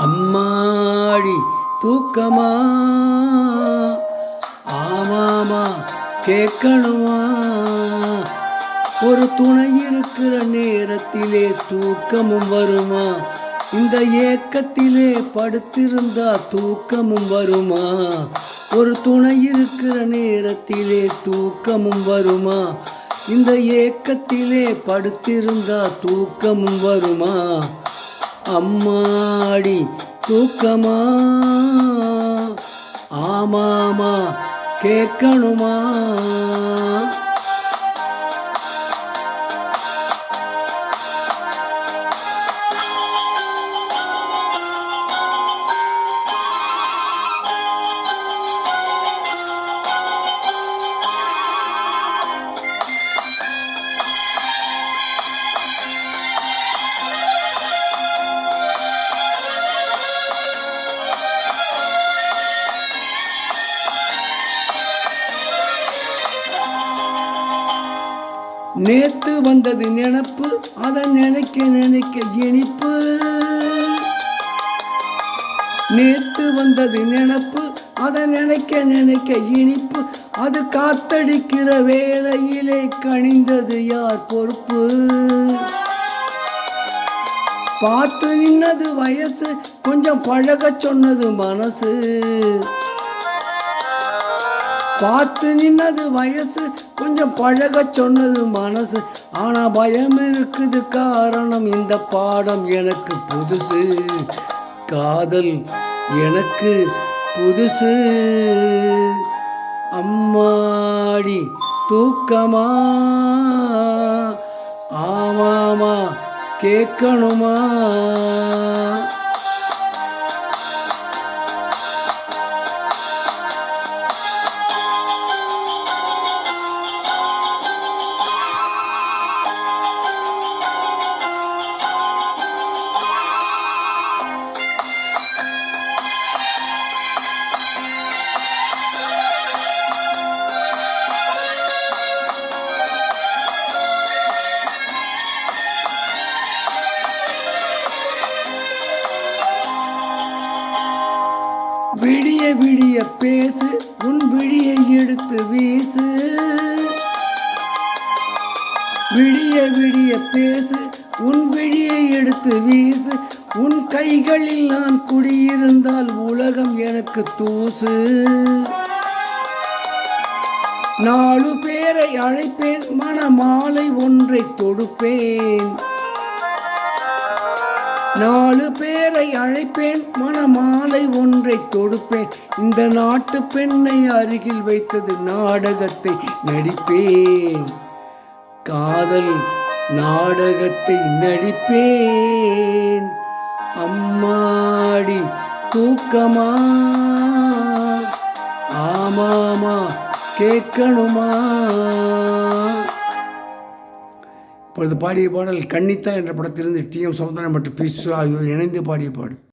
அம்மாடி தூக்கமா ஆமாமா கேட்கணுமா ஒரு துணை இருக்கிற நேரத்திலே தூக்கமும் வருமா இந்த ஏக்கத்திலே படுத்திருந்தா தூக்கமும் வருமா ஒரு துணை இருக்கிற நேரத்திலே தூக்கமும் வருமா இந்த ஏக்கத்திலே படுத்திருந்தா தூக்கமும் வருமா அம்மாடி தூக்கமா ஆமாமா கேட்கணுமா நேத்து வந்தது நினப்பு அதை நினைக்க நினைக்க இனிப்பு நேத்து வந்தது நினப்பு அதை நினைக்க நினைக்க இனிப்பு அது காத்தடிக்கிற வேளையிலே கனிந்தது யார் பொறுப்பு பார்த்து நின்னது வயசு கொஞ்சம் பழக சொன்னது மனசு பார்த்து நின்னது வயசு கொஞ்சம் பழக சொன்னது மனசு ஆனா பயம் இருக்குது காரணம் இந்த பாடம் எனக்கு புதுசு காதல் எனக்கு புதுசு அம்மாடி தூக்கமா ஆமாமா கேட்கணுமா விடிய விடிய பேசு உன் விழியை எடுத்து வீசு விடிய விடிய பேசு உன் விழியை எடுத்து வீசு உன் கைகளில் நான் குடியிருந்தால் உலகம் எனக்கு தூசு 4 பேரை அழைப்பேன் மணமாலை ஒன்றை தொடுப்பேன் 4 பேரை அழைப்பேன் மணமாலை ஒன்றை தொடுப்பேன் இந்த நாட்டு பெண்ணை அருகில் வைத்தது நாடகத்தை நடிப்பேன் காதல் நாடகத்தை நடிப்பேன் அம்மாடி தூக்கமா ஆமாமா கேட்கணுமா இப்பொழுது பாடிய பாடல் கன்னித்தா என்ற படத்திலிருந்து டி.எம். சௌந்தரராஜன் மற்றும் பி. சுஷீலா ஆகியோர் இணைந்து பாடிய பாடல்.